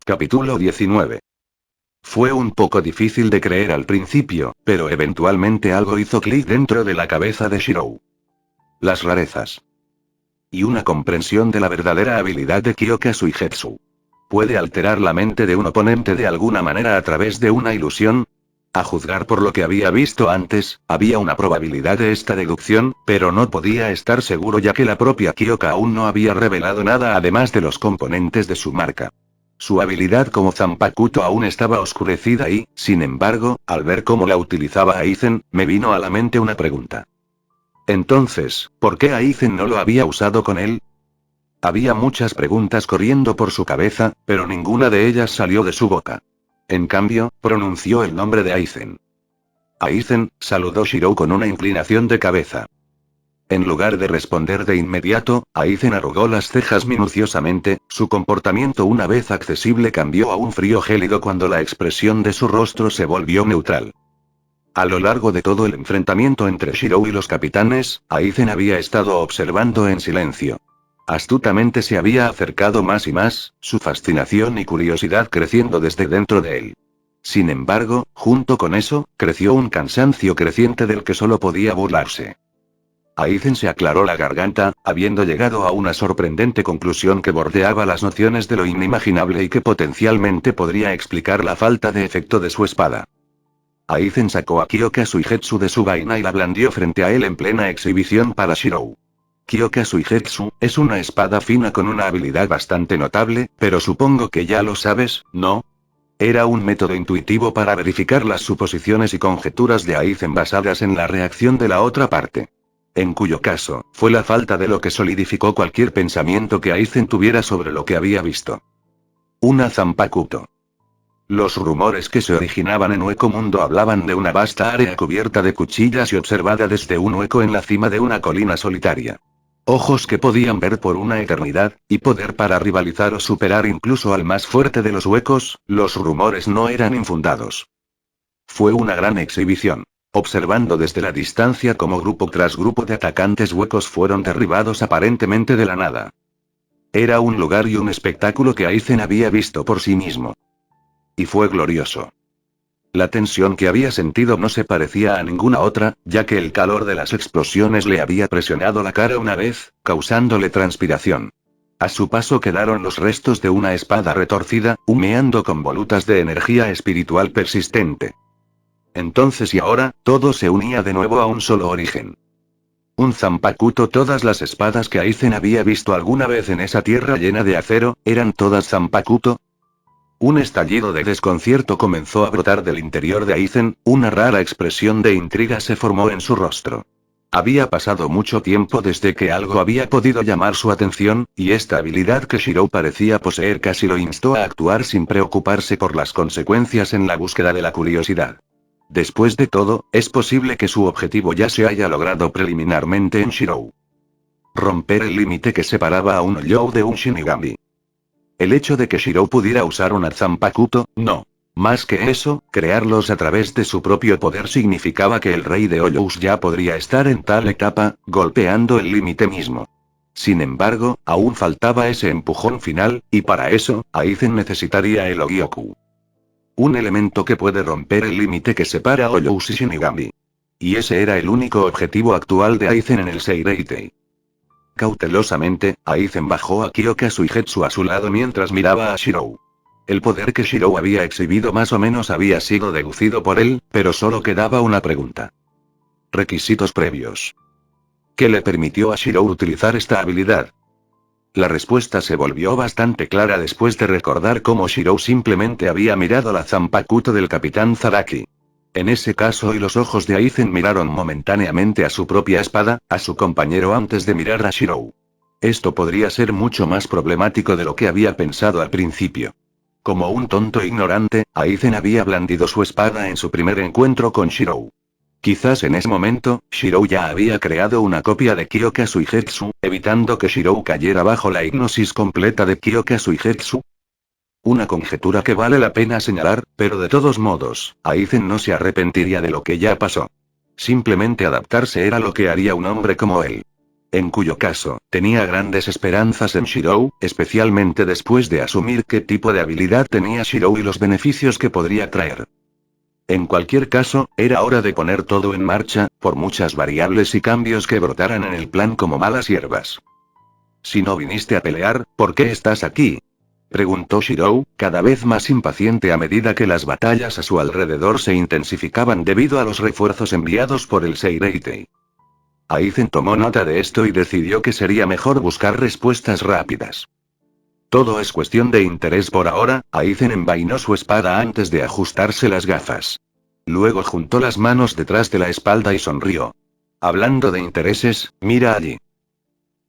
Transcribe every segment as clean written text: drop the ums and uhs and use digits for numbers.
Capítulo 19. Fue un poco difícil de creer al principio, pero eventualmente algo hizo clic dentro de la cabeza de Shirou. Las rarezas. Y una comprensión de la verdadera habilidad de Kyoka Suigetsu. ¿Puede alterar la mente de un oponente de alguna manera a través de una ilusión? A juzgar por lo que había visto antes, había una probabilidad de esta deducción, pero no podía estar seguro ya que la propia Kyoka aún no había revelado nada además de los componentes de su marca. Su habilidad como Zanpakuto aún estaba oscurecida y, sin embargo, al ver cómo la utilizaba Aizen, me vino a la mente una pregunta. Entonces, ¿por qué Aizen no lo había usado con él? Había muchas preguntas corriendo por su cabeza, pero ninguna de ellas salió de su boca. En cambio, pronunció el nombre de Aizen. Aizen, saludó Shirou con una inclinación de cabeza. En lugar de responder de inmediato, Aizen arrugó las cejas minuciosamente, su comportamiento una vez accesible cambió a un frío gélido cuando la expresión de su rostro se volvió neutral. A lo largo de todo el enfrentamiento entre Shirou y los capitanes, Aizen había estado observando en silencio. Astutamente se había acercado más y más, su fascinación y curiosidad creciendo desde dentro de él. Sin embargo, junto con eso, creció un cansancio creciente del que solo podía burlarse. Aizen se aclaró la garganta, habiendo llegado a una sorprendente conclusión que bordeaba las nociones de lo inimaginable y que potencialmente podría explicar la falta de efecto de su espada. Aizen sacó a Kyoka Suigetsu de su vaina y la blandió frente a él en plena exhibición para Shirou. Kyoka Suigetsu es una espada fina con una habilidad bastante notable, pero supongo que ya lo sabes, ¿no? Era un método intuitivo para verificar las suposiciones y conjeturas de Aizen basadas en la reacción de la otra parte. En cuyo caso, fue la falta de lo que solidificó cualquier pensamiento que Aizen tuviera sobre lo que había visto. Una Zanpakuto. Los rumores que se originaban en Hueco Mundo hablaban de una vasta área cubierta de cuchillas y observada desde un hueco en la cima de una colina solitaria. Ojos que podían ver por una eternidad, y poder para rivalizar o superar incluso al más fuerte de los huecos, los rumores no eran infundados. Fue una gran exhibición. Observando desde la distancia como grupo tras grupo de atacantes huecos fueron derribados aparentemente de la nada. Era un lugar y un espectáculo que Aizen había visto por sí mismo. Y fue glorioso. La tensión que había sentido no se parecía a ninguna otra, ya que el calor de las explosiones le había presionado la cara una vez, causándole transpiración. A su paso quedaron los restos de una espada retorcida, humeando con volutas de energía espiritual persistente. Entonces y ahora, todo se unía de nuevo a un solo origen. Un Zanpakuto. Todas las espadas que Aizen había visto alguna vez en esa tierra llena de acero, ¿eran todas Zanpakuto? Un estallido de desconcierto comenzó a brotar del interior de Aizen, una rara expresión de intriga se formó en su rostro. Había pasado mucho tiempo desde que algo había podido llamar su atención, y esta habilidad que Shirou parecía poseer casi lo instó a actuar sin preocuparse por las consecuencias en la búsqueda de la curiosidad. Después de todo, es posible que su objetivo ya se haya logrado preliminarmente en Shirou. Romper el límite que separaba a un Oyou de un Shinigami. El hecho de que Shirou pudiera usar una Zanpakuto, no. Más que eso, crearlos a través de su propio poder significaba que el rey de Oyous ya podría estar en tal etapa, golpeando el límite mismo. Sin embargo, aún faltaba ese empujón final, y para eso, Aizen necesitaría el Ogyoku. Un elemento que puede romper el límite que separa Oyous y Shinigami. Y ese era el único objetivo actual de Aizen en el Seireitei. Cautelosamente, Aizen bajó a Kyoka Suigetsu a su lado mientras miraba a Shirou. El poder que Shirou había exhibido más o menos había sido deducido por él, pero solo quedaba una pregunta. Requisitos previos. ¿Qué le permitió a Shirou utilizar esta habilidad? La respuesta se volvió bastante clara después de recordar cómo Shirou simplemente había mirado la Zanpakuto del capitán Zaraki. En ese caso y los ojos de Aizen miraron momentáneamente a su propia espada, a su compañero antes de mirar a Shirou. Esto podría ser mucho más problemático de lo que había pensado al principio. Como un tonto ignorante, Aizen había blandido su espada en su primer encuentro con Shirou. Quizás en ese momento, Shirou ya había creado una copia de Kyoka Suigetsu, evitando que Shirou cayera bajo la hipnosis completa de Kyoka Suigetsu. Una conjetura que vale la pena señalar, pero de todos modos, Aizen no se arrepentiría de lo que ya pasó. Simplemente adaptarse era lo que haría un hombre como él. En cuyo caso, tenía grandes esperanzas en Shirou, especialmente después de asumir qué tipo de habilidad tenía Shirou y los beneficios que podría traer. En cualquier caso, era hora de poner todo en marcha, por muchas variables y cambios que brotaran en el plan como malas hierbas. Si no viniste a pelear, ¿por qué estás aquí? Preguntó Shirou, cada vez más impaciente a medida que las batallas a su alrededor se intensificaban debido a los refuerzos enviados por el Seireitei. Aizen tomó nota de esto y decidió que sería mejor buscar respuestas rápidas. Todo es cuestión de interés por ahora. Aizen envainó su espada antes de ajustarse las gafas. Luego juntó las manos detrás de la espalda y sonrió. Hablando de intereses, mira allí.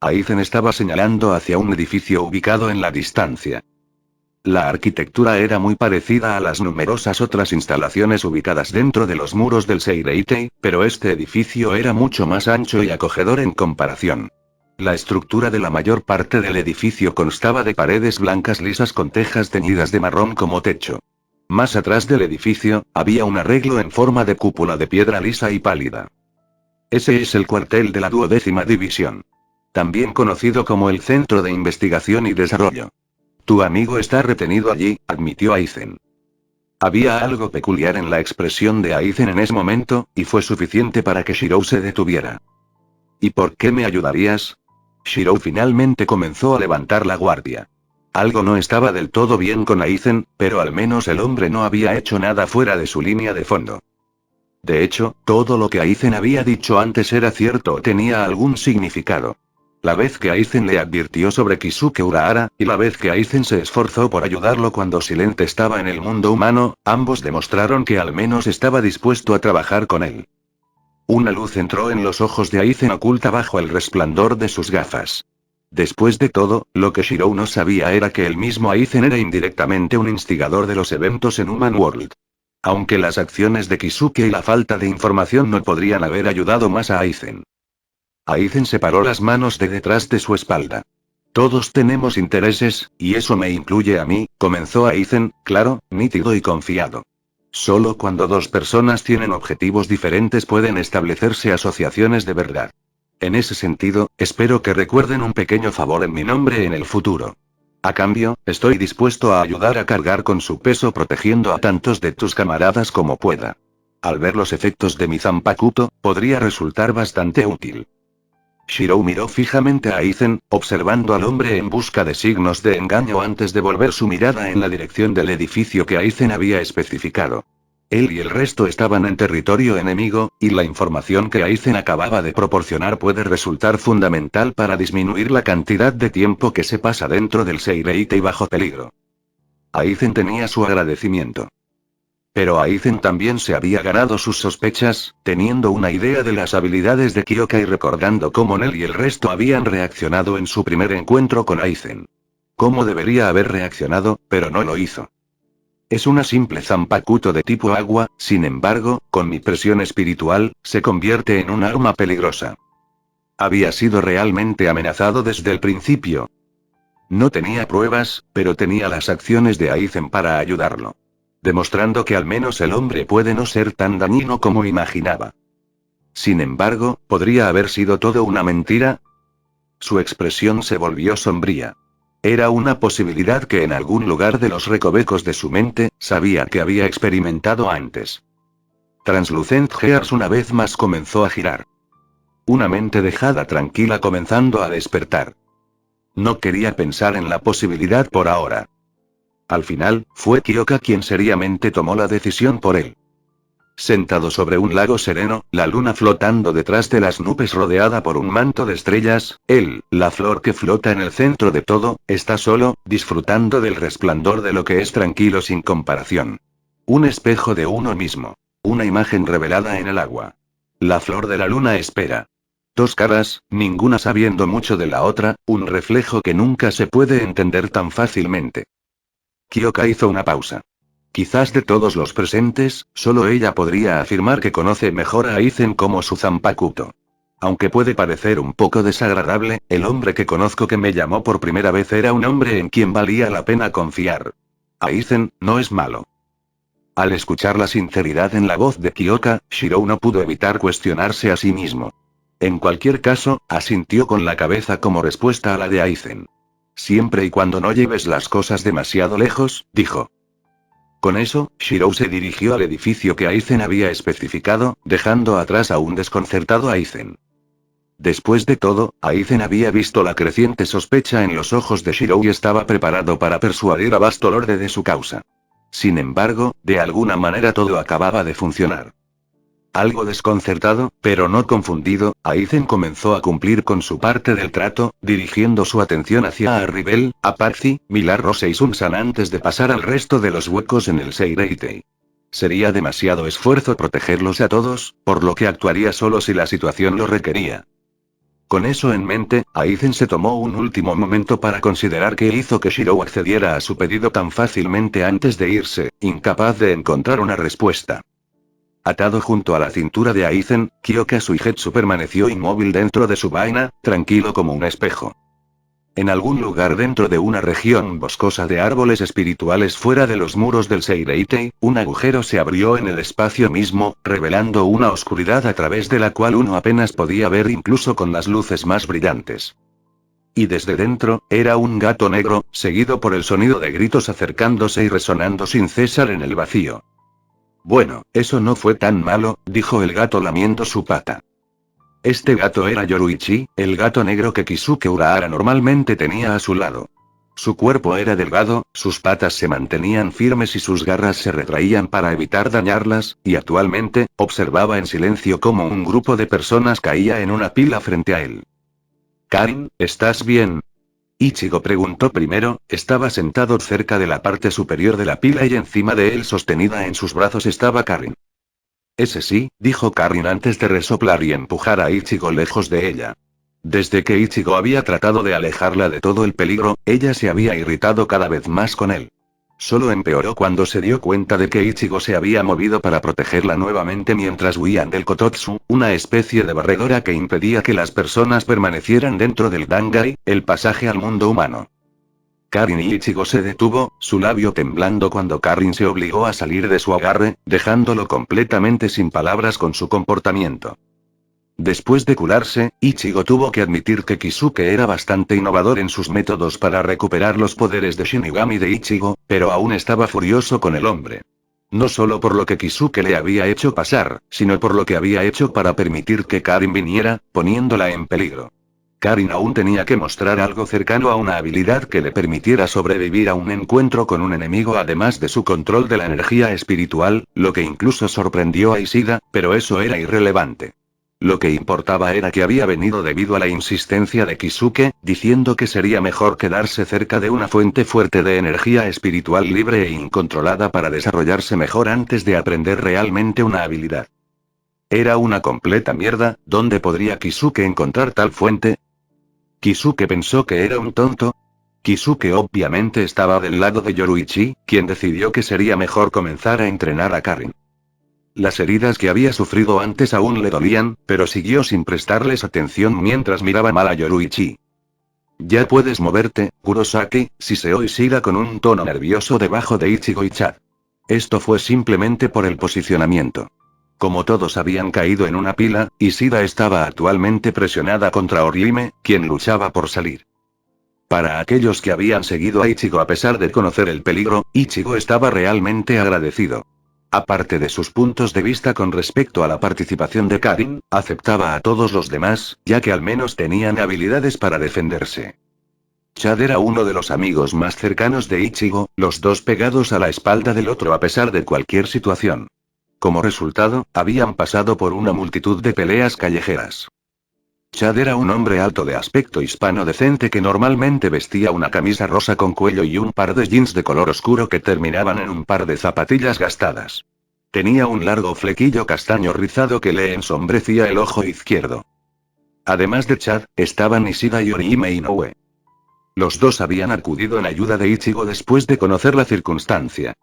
Aizen estaba señalando hacia un edificio ubicado en la distancia. La arquitectura era muy parecida a las numerosas otras instalaciones ubicadas dentro de los muros del Seireitei, pero este edificio era mucho más ancho y acogedor en comparación. La estructura de la mayor parte del edificio constaba de paredes blancas lisas con tejas teñidas de marrón como techo. Más atrás del edificio, había un arreglo en forma de cúpula de piedra lisa y pálida. Ese es el cuartel de la 12ª División. También conocido como el Centro de Investigación y Desarrollo. Tu amigo está retenido allí, admitió Aizen. Había algo peculiar en la expresión de Aizen en ese momento, y fue suficiente para que Shirou se detuviera. ¿Y por qué me ayudarías? Shirou finalmente comenzó a levantar la guardia. Algo no estaba del todo bien con Aizen, pero al menos el hombre no había hecho nada fuera de su línea de fondo. De hecho, todo lo que Aizen había dicho antes era cierto o tenía algún significado. La vez que Aizen le advirtió sobre Kisuke Urahara, y la vez que Aizen se esforzó por ayudarlo cuando Silent estaba en el mundo humano, ambos demostraron que al menos estaba dispuesto a trabajar con él. Una luz entró en los ojos de Aizen oculta bajo el resplandor de sus gafas. Después de todo, lo que Shirou no sabía era que el mismo Aizen era indirectamente un instigador de los eventos en Human World. Aunque las acciones de Kisuke y la falta de información no podrían haber ayudado más a Aizen. Aizen separó las manos de detrás de su espalda. Todos tenemos intereses, y eso me incluye a mí, comenzó Aizen, claro, nítido y confiado. Solo cuando dos personas tienen objetivos diferentes pueden establecerse asociaciones de verdad. En ese sentido, espero que recuerden un pequeño favor en mi nombre en el futuro. A cambio, estoy dispuesto a ayudar a cargar con su peso protegiendo a tantos de tus camaradas como pueda. Al ver los efectos de mi Zanpakuto, podría resultar bastante útil. Shirou miró fijamente a Aizen, observando al hombre en busca de signos de engaño antes de volver su mirada en la dirección del edificio que Aizen había especificado. Él y el resto estaban en territorio enemigo, y la información que Aizen acababa de proporcionar puede resultar fundamental para disminuir la cantidad de tiempo que se pasa dentro del Seireitei bajo peligro. Aizen tenía su agradecimiento. Pero Aizen también se había ganado sus sospechas, teniendo una idea de las habilidades de Kyoka y recordando cómo Nell y el resto habían reaccionado en su primer encuentro con Aizen. Cómo debería haber reaccionado, pero no lo hizo. Es una simple Zanpakuto de tipo agua, sin embargo, con mi presión espiritual, se convierte en un arma peligrosa. Había sido realmente amenazado desde el principio. No tenía pruebas, pero tenía las acciones de Aizen para ayudarlo. Demostrando que al menos el hombre puede no ser tan dañino como imaginaba. Sin embargo, ¿podría haber sido todo una mentira? Su expresión se volvió sombría. Era una posibilidad que en algún lugar de los recovecos de su mente, sabía que había experimentado antes. Translucent Gears una vez más comenzó a girar. Una mente dejada tranquila comenzando a despertar. No quería pensar en la posibilidad por ahora. Al final, fue Kyoka quien seriamente tomó la decisión por él. Sentado sobre un lago sereno, la luna flotando detrás de las nubes rodeada por un manto de estrellas, él, la flor que flota en el centro de todo, está solo, disfrutando del resplandor de lo que es tranquilo sin comparación. Un espejo de uno mismo. Una imagen revelada en el agua. La flor de la luna espera. Dos caras, ninguna sabiendo mucho de la otra, un reflejo que nunca se puede entender tan fácilmente. Kyoka hizo una pausa. Quizás de todos los presentes, solo ella podría afirmar que conoce mejor a Aizen como su Zanpakuto. Aunque puede parecer un poco desagradable, el hombre que conozco que me llamó por primera vez era un hombre en quien valía la pena confiar. Aizen, no es malo. Al escuchar la sinceridad en la voz de Kyoka, Shirou no pudo evitar cuestionarse a sí mismo. En cualquier caso, asintió con la cabeza como respuesta a la de Aizen. Siempre y cuando no lleves las cosas demasiado lejos, dijo. Con eso, Shirou se dirigió al edificio que Aizen había especificado, dejando atrás a un desconcertado Aizen. Después de todo, Aizen había visto la creciente sospecha en los ojos de Shirou y estaba preparado para persuadir a Bastolorde de su causa. Sin embargo, de alguna manera todo acababa de funcionar. Algo desconcertado, pero no confundido, Aizen comenzó a cumplir con su parte del trato, dirigiendo su atención hacia Arribel, Apache, Milar Rose y Sun-san antes de pasar al resto de los huecos en el Seireitei. Sería demasiado esfuerzo protegerlos a todos, por lo que actuaría solo si la situación lo requería. Con eso en mente, Aizen se tomó un último momento para considerar qué hizo que Shirou accediera a su pedido tan fácilmente antes de irse, incapaz de encontrar una respuesta. Atado junto a la cintura de Aizen, Kyoka Suigetsu permaneció inmóvil dentro de su vaina, tranquilo como un espejo. En algún lugar dentro de una región boscosa de árboles espirituales fuera de los muros del Seireitei, un agujero se abrió en el espacio mismo, revelando una oscuridad a través de la cual uno apenas podía ver incluso con las luces más brillantes. Y desde dentro, era un gato negro, seguido por el sonido de gritos acercándose y resonando sin cesar en el vacío. Bueno, eso no fue tan malo, dijo el gato lamiendo su pata. Este gato era Yoruichi, el gato negro que Kisuke Urahara normalmente tenía a su lado. Su cuerpo era delgado, sus patas se mantenían firmes y sus garras se retraían para evitar dañarlas, y actualmente, observaba en silencio cómo un grupo de personas caía en una pila frente a él. «Karin, ¿estás bien?». Ichigo preguntó primero, estaba sentado cerca de la parte superior de la pila y encima de él sostenida en sus brazos estaba Karin. Ese sí, dijo Karin antes de resoplar y empujar a Ichigo lejos de ella. Desde que Ichigo había tratado de alejarla de todo el peligro, ella se había irritado cada vez más con él. Solo empeoró cuando se dio cuenta de que Ichigo se había movido para protegerla nuevamente mientras huían del Kototsu, una especie de barredora que impedía que las personas permanecieran dentro del Dangai, el pasaje al mundo humano. Karin y Ichigo se detuvo, su labio temblando cuando Karin se obligó a salir de su agarre, dejándolo completamente sin palabras con su comportamiento. Después de curarse, Ichigo tuvo que admitir que Kisuke era bastante innovador en sus métodos para recuperar los poderes de Shinigami de Ichigo, pero aún estaba furioso con el hombre. No solo por lo que Kisuke le había hecho pasar, sino por lo que había hecho para permitir que Karin viniera, poniéndola en peligro. Karin aún tenía que mostrar algo cercano a una habilidad que le permitiera sobrevivir a un encuentro con un enemigo además de su control de la energía espiritual, lo que incluso sorprendió a Ishida, pero eso era irrelevante. Lo que importaba era que había venido debido a la insistencia de Kisuke, diciendo que sería mejor quedarse cerca de una fuente fuerte de energía espiritual libre e incontrolada para desarrollarse mejor antes de aprender realmente una habilidad. Era una completa mierda, ¿dónde podría Kisuke encontrar tal fuente? Kisuke pensó que era un tonto. Kisuke obviamente estaba del lado de Yoruichi, quien decidió que sería mejor comenzar a entrenar a Karin. Las heridas que había sufrido antes aún le dolían, pero siguió sin prestarles atención mientras miraba mal a Yoruichi. Ya puedes moverte, Kurosaki, siseó Ishida con un tono nervioso debajo de Ichigo y Chad. Esto fue simplemente por el posicionamiento. Como todos habían caído en una pila, Ishida estaba actualmente presionada contra Orihime, quien luchaba por salir. Para aquellos que habían seguido a Ichigo a pesar de conocer el peligro, Ichigo estaba realmente agradecido. Aparte de sus puntos de vista con respecto a la participación de Karin, aceptaba a todos los demás, ya que al menos tenían habilidades para defenderse. Chad era uno de los amigos más cercanos de Ichigo, los dos pegados a la espalda del otro a pesar de cualquier situación. Como resultado, habían pasado por una multitud de peleas callejeras. Chad era un hombre alto de aspecto hispano decente que normalmente vestía una camisa rosa con cuello y un par de jeans de color oscuro que terminaban en un par de zapatillas gastadas. Tenía un largo flequillo castaño rizado que le ensombrecía el ojo izquierdo. Además de Chad, estaban Ishida y Orihime Inoue. Los dos habían acudido en ayuda de Ichigo después de conocer la circunstancia.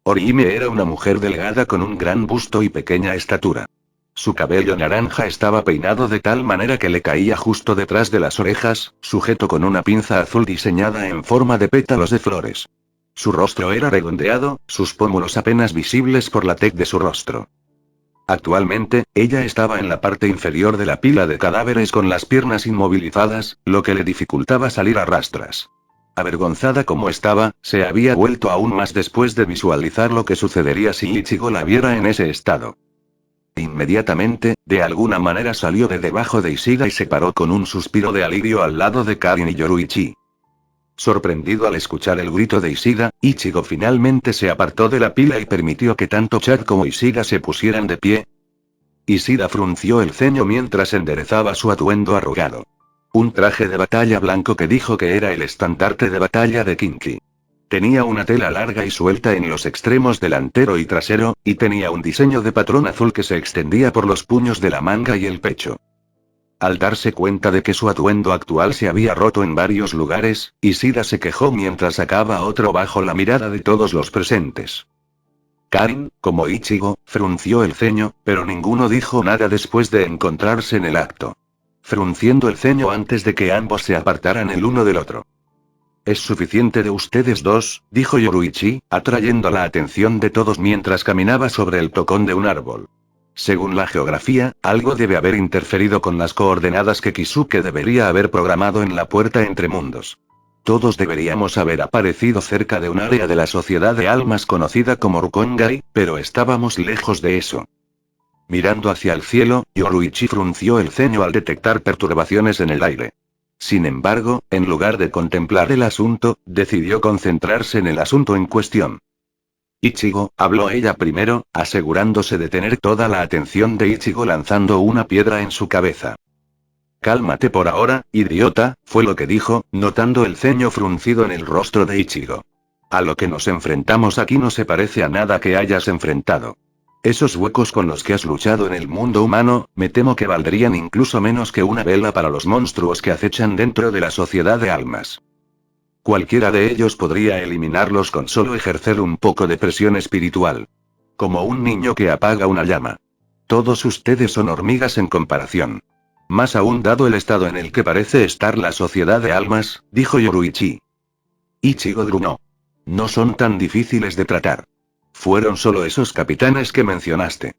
Orihime era una mujer delgada con un gran busto y pequeña estatura. Su cabello naranja estaba peinado de tal manera que le caía justo detrás de las orejas, sujeto con una pinza azul diseñada en forma de pétalos de flores. Su rostro era redondeado, sus pómulos apenas visibles por la tez de su rostro. Actualmente, ella estaba en la parte inferior de la pila de cadáveres con las piernas inmovilizadas, lo que le dificultaba salir a rastras. Avergonzada como estaba, se había vuelto aún más después de visualizar lo que sucedería si Ichigo la viera en ese estado. Inmediatamente, de alguna manera salió de debajo de Ishida y se paró con un suspiro de alivio al lado de Karin y Yoruichi. Sorprendido al escuchar el grito de Ishida, Ichigo finalmente se apartó de la pila y permitió que tanto Chad como Ishida se pusieran de pie. Ishida frunció el ceño mientras enderezaba su atuendo arrugado. Un traje de batalla blanco que dijo que era el estandarte de batalla de Kinki. Tenía una tela larga y suelta en los extremos delantero y trasero, y tenía un diseño de patrón azul que se extendía por los puños de la manga y el pecho. Al darse cuenta de que su atuendo actual se había roto en varios lugares, Ishida se quejó mientras sacaba otro bajo la mirada de todos los presentes. Karin, como Ichigo, frunció el ceño, pero ninguno dijo nada después de encontrarse en el acto. Frunciendo el ceño antes de que ambos se apartaran el uno del otro. «Es suficiente de ustedes dos», dijo Yoruichi, atrayendo la atención de todos mientras caminaba sobre el tocón de un árbol. Según la geografía, algo debe haber interferido con las coordenadas que Kisuke debería haber programado en la puerta entre mundos. Todos deberíamos haber aparecido cerca de un área de la sociedad de almas conocida como Rukongai, pero estábamos lejos de eso. Mirando hacia el cielo, Yoruichi frunció el ceño al detectar perturbaciones en el aire. Sin embargo, en lugar de contemplar el asunto, decidió concentrarse en el asunto en cuestión. Ichigo, habló ella primero, asegurándose de tener toda la atención de Ichigo lanzando una piedra en su cabeza. «Cálmate por ahora, idiota», fue lo que dijo, notando el ceño fruncido en el rostro de Ichigo. «A lo que nos enfrentamos aquí no se parece a nada que hayas enfrentado. Esos huecos con los que has luchado en el mundo humano, me temo que valdrían incluso menos que una vela para los monstruos que acechan dentro de la sociedad de almas. Cualquiera de ellos podría eliminarlos con solo ejercer un poco de presión espiritual. Como un niño que apaga una llama. Todos ustedes son hormigas en comparación. Más aún dado el estado en el que parece estar la sociedad de almas», dijo Yoruichi. Ichigo gruñó. «No son tan difíciles de tratar. Fueron solo esos capitanes que mencionaste».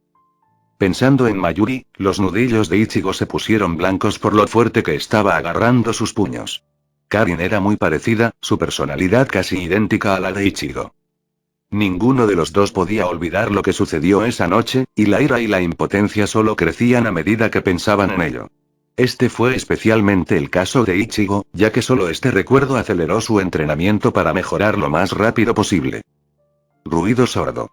Pensando en Mayuri, los nudillos de Ichigo se pusieron blancos por lo fuerte que estaba agarrando sus puños. Karin era muy parecida, su personalidad casi idéntica a la de Ichigo. Ninguno de los dos podía olvidar lo que sucedió esa noche, y la ira y la impotencia solo crecían a medida que pensaban en ello. Este fue especialmente el caso de Ichigo, ya que solo este recuerdo aceleró su entrenamiento para mejorar lo más rápido posible. Ruido sordo.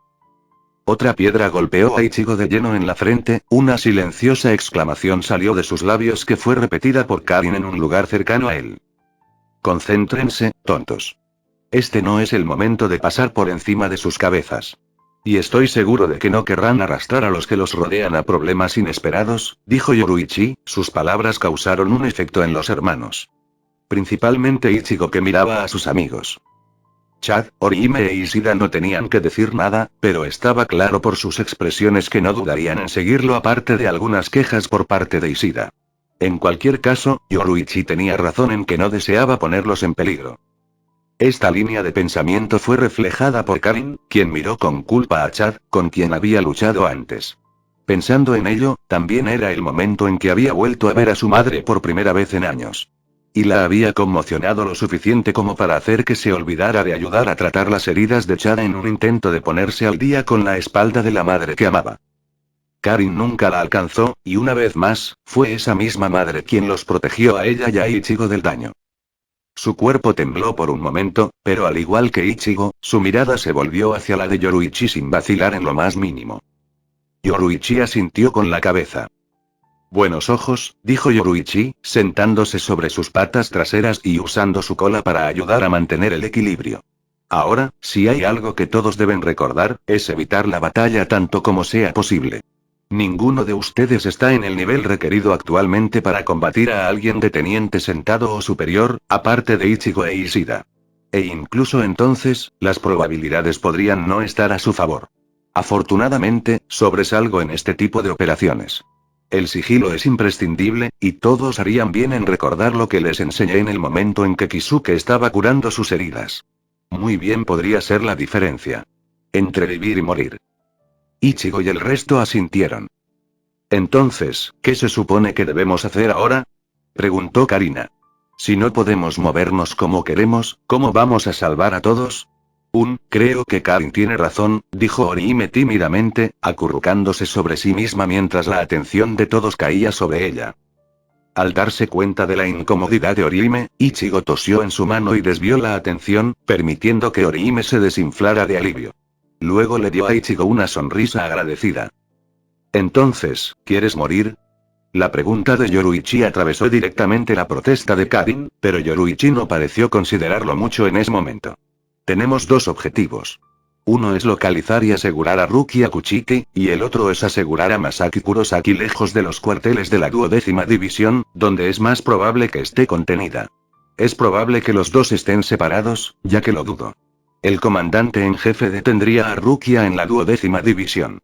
Otra piedra golpeó a Ichigo de lleno en la frente, una silenciosa exclamación salió de sus labios que fue repetida por Karin en un lugar cercano a él. «Concéntrense, tontos. Este no es el momento de pasar por encima de sus cabezas. Y estoy seguro de que no querrán arrastrar a los que los rodean a problemas inesperados», dijo Yoruichi, sus palabras causaron un efecto en los hermanos. Principalmente Ichigo que miraba a sus amigos. Chad, Orihime e Ishida no tenían que decir nada, pero estaba claro por sus expresiones que no dudarían en seguirlo aparte de algunas quejas por parte de Ishida. En cualquier caso, Yoruichi tenía razón en que no deseaba ponerlos en peligro. Esta línea de pensamiento fue reflejada por Karin, quien miró con culpa a Chad, con quien había luchado antes. Pensando en ello, también era el momento en que había vuelto a ver a su madre por primera vez en años. Y la había conmocionado lo suficiente como para hacer que se olvidara de ayudar a tratar las heridas de Chad en un intento de ponerse al día con la espalda de la madre que amaba. Karin nunca la alcanzó, y una vez más, fue esa misma madre quien los protegió a ella y a Ichigo del daño. Su cuerpo tembló por un momento, pero al igual que Ichigo, su mirada se volvió hacia la de Yoruichi sin vacilar en lo más mínimo. Yoruichi asintió con la cabeza. «Buenos ojos», dijo Yoruichi, sentándose sobre sus patas traseras y usando su cola para ayudar a mantener el equilibrio. «Ahora, si hay algo que todos deben recordar, es evitar la batalla tanto como sea posible. Ninguno de ustedes está en el nivel requerido actualmente para combatir a alguien de teniente sentado o superior, aparte de Ichigo e Ishida. E incluso entonces, las probabilidades podrían no estar a su favor. Afortunadamente, sobresalgo en este tipo de operaciones. El sigilo es imprescindible, y todos harían bien en recordar lo que les enseñé en el momento en que Kisuke estaba curando sus heridas. Muy bien podría ser la diferencia. Entre vivir y morir. Ichigo y el resto asintieron. Entonces, ¿qué se supone que debemos hacer ahora? Preguntó Karina. Si no podemos movernos como queremos, ¿cómo vamos a salvar a todos? Creo que Karin tiene razón, dijo Orihime tímidamente, acurrucándose sobre sí misma mientras la atención de todos caía sobre ella. Al darse cuenta de la incomodidad de Orihime, Ichigo tosió en su mano y desvió la atención, permitiendo que Orihime se desinflara de alivio. Luego le dio a Ichigo una sonrisa agradecida. Entonces, ¿quieres morir? La pregunta de Yoruichi atravesó directamente la protesta de Karin, pero Yoruichi no pareció considerarlo mucho en ese momento. Tenemos dos objetivos. Uno es localizar y asegurar a Rukia Kuchiki, y el otro es asegurar a Masaki Kurosaki lejos de los cuarteles de la 12ª división, donde es más probable que esté contenida. Es probable que los dos estén separados, ya que lo dudo. El comandante en jefe detendría a Rukia en la 12ª división.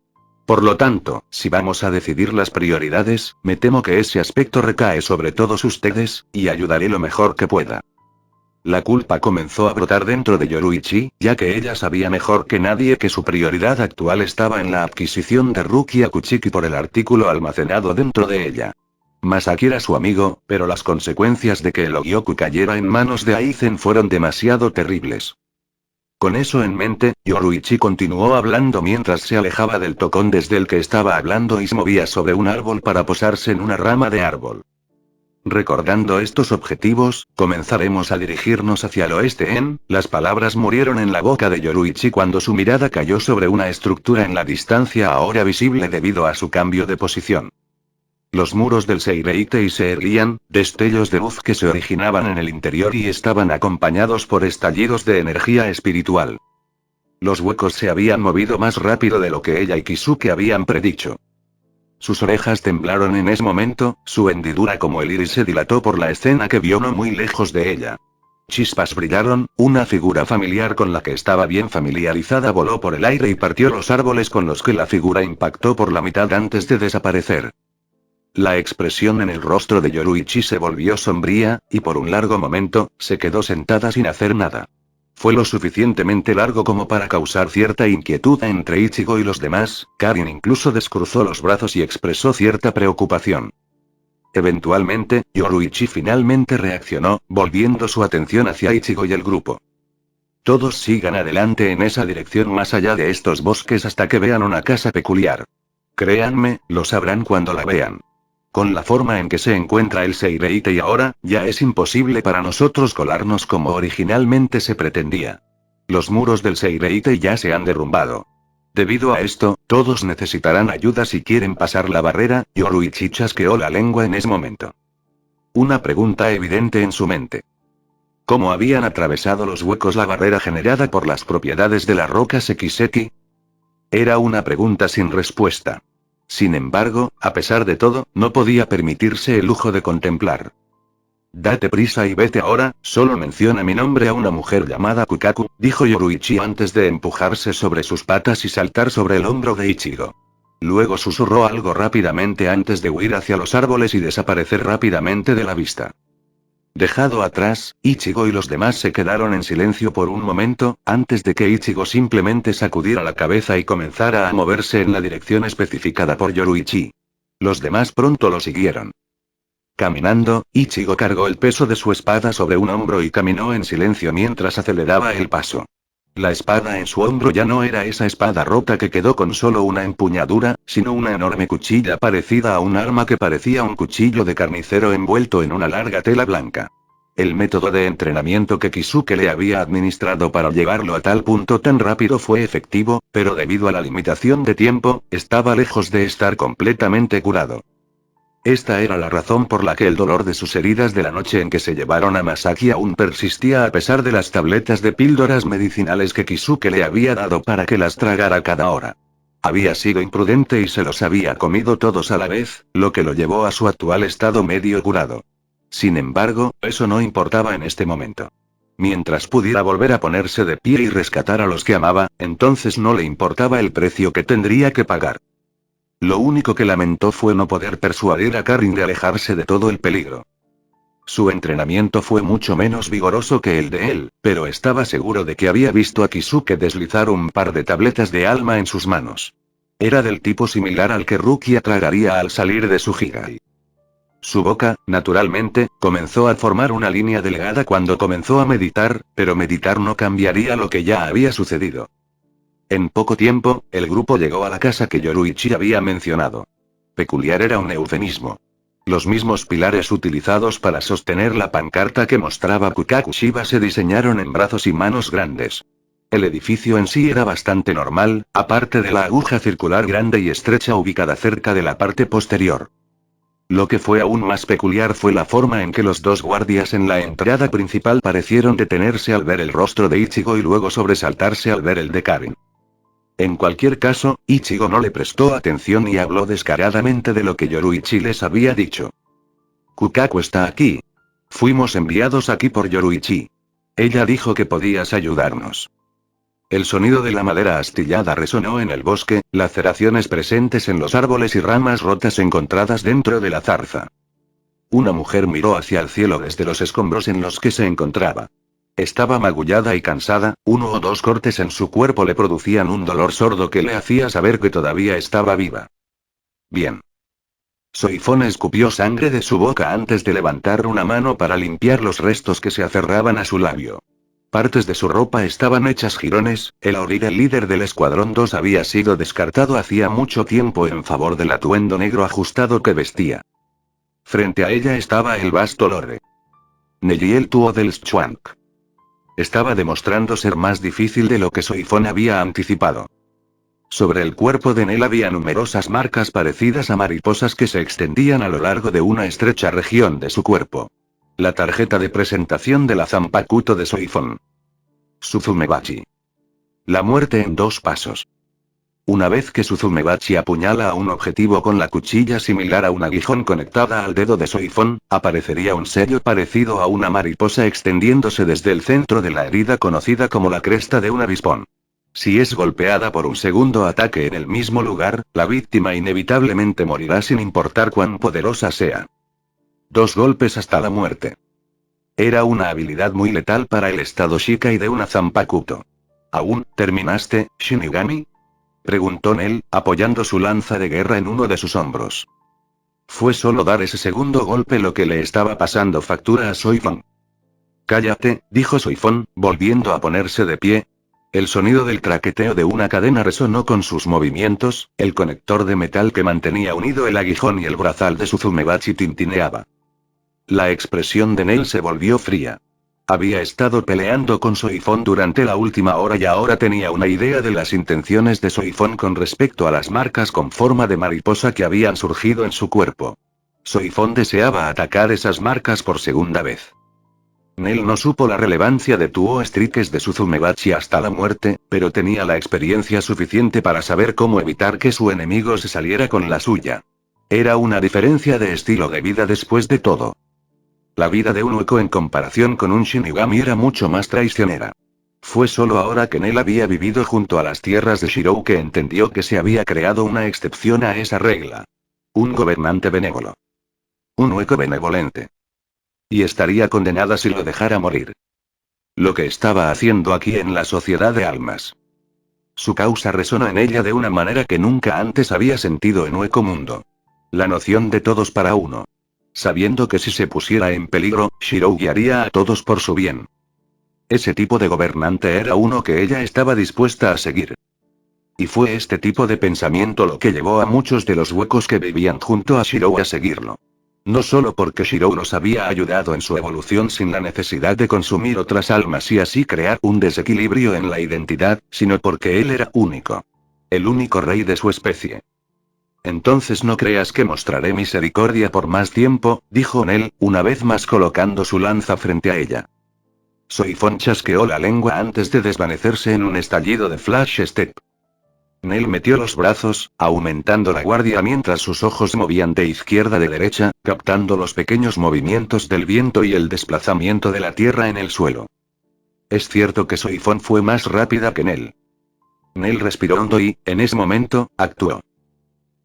Por lo tanto, si vamos a decidir las prioridades, me temo que ese aspecto recae sobre todos ustedes, y ayudaré lo mejor que pueda. La culpa comenzó a brotar dentro de Yoruichi, ya que ella sabía mejor que nadie que su prioridad actual estaba en la adquisición de Rukia Kuchiki por el artículo almacenado dentro de ella. Masaki era su amigo, pero las consecuencias de que el Ogyoku cayera en manos de Aizen fueron demasiado terribles. Con eso en mente, Yoruichi continuó hablando mientras se alejaba del tocón desde el que estaba hablando y se movía sobre un árbol para posarse en una rama de árbol. Recordando estos objetivos, comenzaremos a dirigirnos hacia el oeste Las palabras murieron en la boca de Yoruichi cuando su mirada cayó sobre una estructura en la distancia ahora visible debido a su cambio de posición. Los muros del Seireitei se erguían, destellos de luz que se originaban en el interior y estaban acompañados por estallidos de energía espiritual. Los huecos se habían movido más rápido de lo que ella y Kisuke habían predicho. Sus orejas temblaron en ese momento, su hendidura como el iris se dilató por la escena que vio no muy lejos de ella. Chispas brillaron, una figura familiar con la que estaba bien familiarizada voló por el aire y partió los árboles con los que la figura impactó por la mitad antes de desaparecer. La expresión en el rostro de Yoruichi se volvió sombría, y por un largo momento, se quedó sentada sin hacer nada. Fue lo suficientemente largo como para causar cierta inquietud entre Ichigo y los demás. Karin incluso descruzó los brazos y expresó cierta preocupación. Eventualmente, Yoruichi finalmente reaccionó, volviendo su atención hacia Ichigo y el grupo. Todos sigan adelante en esa dirección más allá de estos bosques hasta que vean una casa peculiar. Créanme, lo sabrán cuando la vean. Con la forma en que se encuentra el Seireitei ahora, ya es imposible para nosotros colarnos como originalmente se pretendía. Los muros del Seireitei ya se han derrumbado. Debido a esto, todos necesitarán ayuda si quieren pasar la barrera. Yoruichi chasqueó la lengua en ese momento. Una pregunta evidente en su mente. ¿Cómo habían atravesado los huecos la barrera generada por las propiedades de la roca Sekiseki? Era una pregunta sin respuesta. Sin embargo, a pesar de todo, no podía permitirse el lujo de contemplar. Date prisa y vete ahora, solo menciona mi nombre a una mujer llamada Kukaku, dijo Yoruichi antes de empujarse sobre sus patas y saltar sobre el hombro de Ichigo. Luego susurró algo rápidamente antes de huir hacia los árboles y desaparecer rápidamente de la vista. Dejado atrás, Ichigo y los demás se quedaron en silencio por un momento, antes de que Ichigo simplemente sacudiera la cabeza y comenzara a moverse en la dirección especificada por Yoruichi. Los demás pronto lo siguieron. Caminando, Ichigo cargó el peso de su espada sobre un hombro y caminó en silencio mientras aceleraba el paso. La espada en su hombro ya no era esa espada rota que quedó con solo una empuñadura, sino una enorme cuchilla parecida a un arma que parecía un cuchillo de carnicero envuelto en una larga tela blanca. El método de entrenamiento que Kisuke le había administrado para llevarlo a tal punto tan rápido fue efectivo, pero debido a la limitación de tiempo, estaba lejos de estar completamente curado. Esta era la razón por la que el dolor de sus heridas de la noche en que se llevaron a Masaki aún persistía a pesar de las tabletas de píldoras medicinales que Kisuke le había dado para que las tragara cada hora. Había sido imprudente y se los había comido todos a la vez, lo que lo llevó a su actual estado medio curado. Sin embargo, eso no importaba en este momento. Mientras pudiera volver a ponerse de pie y rescatar a los que amaba, entonces no le importaba el precio que tendría que pagar. Lo único que lamentó fue no poder persuadir a Karin de alejarse de todo el peligro. Su entrenamiento fue mucho menos vigoroso que el de él, pero estaba seguro de que había visto a Kisuke deslizar un par de tabletas de alma en sus manos. Era del tipo similar al que Rukia tragaría al salir de su Higai. Su boca, naturalmente, comenzó a formar una línea delgada cuando comenzó a meditar, pero meditar no cambiaría lo que ya había sucedido. En poco tiempo, el grupo llegó a la casa que Yoruichi había mencionado. Peculiar era un eufemismo. Los mismos pilares utilizados para sostener la pancarta que mostraba Kukakushiba se diseñaron en brazos y manos grandes. El edificio en sí era bastante normal, aparte de la aguja circular grande y estrecha ubicada cerca de la parte posterior. Lo que fue aún más peculiar fue la forma en que los dos guardias en la entrada principal parecieron detenerse al ver el rostro de Ichigo y luego sobresaltarse al ver el de Karin. En cualquier caso, Ichigo no le prestó atención y habló descaradamente de lo que Yoruichi les había dicho. Kukaku está aquí. Fuimos enviados aquí por Yoruichi. Ella dijo que podías ayudarnos. El sonido de la madera astillada resonó en el bosque, laceraciones presentes en los árboles y ramas rotas encontradas dentro de la zarza. Una mujer miró hacia el cielo desde los escombros en los que se encontraba. Estaba magullada y cansada, 1 o 2 cortes en su cuerpo le producían un dolor sordo que le hacía saber que todavía estaba viva. Bien. Soifón escupió sangre de su boca antes de levantar una mano para limpiar los restos que se aferraban a su labio. Partes de su ropa estaban hechas jirones, el Aurigel líder del Escuadrón 2 había sido descartado hacía mucho tiempo en favor del atuendo negro ajustado que vestía. Frente a ella estaba el vasto lore. Nejiel Tuo del Schwank. Estaba demostrando ser más difícil de lo que Soifón había anticipado. Sobre el cuerpo de Nel había numerosas marcas parecidas a mariposas que se extendían a lo largo de una estrecha región de su cuerpo. La tarjeta de presentación de la Zanpakuto de Soifón. Suzumebachi. La muerte en 2 pasos. Una vez que Suzumebachi apuñala a un objetivo con la cuchilla similar a un aguijón conectada al dedo de Soifón, aparecería un sello parecido a una mariposa extendiéndose desde el centro de la herida conocida como la cresta de un avispón. Si es golpeada por un segundo ataque en el mismo lugar, la víctima inevitablemente morirá sin importar cuán poderosa sea. 2 golpes hasta la muerte. Era una habilidad muy letal para el estado Shikai de una Zanpakuto. ¿Aún, terminaste, Shinigami? Preguntó Nel, apoyando su lanza de guerra en uno de sus hombros. Fue solo dar ese segundo golpe lo que le estaba pasando factura a Soifón. Cállate, dijo Soifón, volviendo a ponerse de pie. El sonido del traqueteo de una cadena resonó con sus movimientos, el conector de metal que mantenía unido el aguijón y el brazal de Suzumebachi tintineaba. La expresión de Nel se volvió fría. Había estado peleando con Soifón durante la última hora y ahora tenía una idea de las intenciones de Soifón con respecto a las marcas con forma de mariposa que habían surgido en su cuerpo. Soifón deseaba atacar esas marcas por segunda vez. Nel no supo la relevancia de Tuo Strikes de Suzumebachi hasta la muerte, pero tenía la experiencia suficiente para saber cómo evitar que su enemigo se saliera con la suya. Era una diferencia de estilo de vida después de todo. La vida de un hueco en comparación con un Shinigami era mucho más traicionera. Fue solo ahora que Nel había vivido junto a las tierras de Shirou que entendió que se había creado una excepción a esa regla. Un gobernante benévolo. Un hueco benevolente. Y estaría condenada si lo dejara morir. Lo que estaba haciendo aquí en la sociedad de almas. Su causa resonó en ella de una manera que nunca antes había sentido en Hueco Mundo. La noción de todos para uno. Sabiendo que si se pusiera en peligro, Shirou guiaría a todos por su bien. Ese tipo de gobernante era uno que ella estaba dispuesta a seguir. Y fue este tipo de pensamiento lo que llevó a muchos de los huecos que vivían junto a Shirou a seguirlo. No solo porque Shirou los había ayudado en su evolución sin la necesidad de consumir otras almas y así crear un desequilibrio en la identidad, sino porque él era único. El único rey de su especie. Entonces no creas que mostraré misericordia por más tiempo, dijo Nel, una vez más colocando su lanza frente a ella. Soifón chasqueó la lengua antes de desvanecerse en un estallido de Flash Step. Nel metió los brazos, aumentando la guardia mientras sus ojos movían de izquierda a derecha, captando los pequeños movimientos del viento y el desplazamiento de la tierra en el suelo. Es cierto que Soifón fue más rápida que Nel. Nel respiró hondo y, en ese momento, actuó.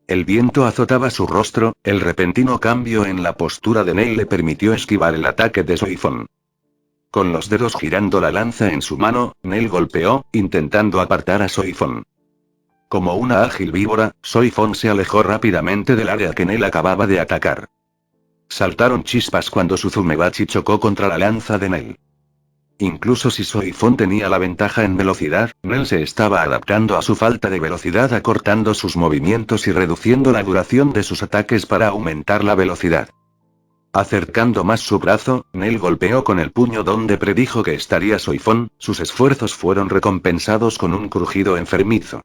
El viento azotaba su rostro, el repentino cambio en la postura de Nel le permitió esquivar el ataque de Soifón. Con los dedos girando la lanza en su mano, Nel golpeó, intentando apartar a Soifón. Como una ágil víbora, Soifon se alejó rápidamente del área que Nel acababa de atacar. Saltaron chispas cuando su Zumebachi chocó contra la lanza de Nel. Incluso si Soifon tenía la ventaja en velocidad, Nel se estaba adaptando a su falta de velocidad, acortando sus movimientos y reduciendo la duración de sus ataques para aumentar la velocidad. Acercando más su brazo, Nel golpeó con el puño donde predijo que estaría Soifon. Sus esfuerzos fueron recompensados con un crujido enfermizo.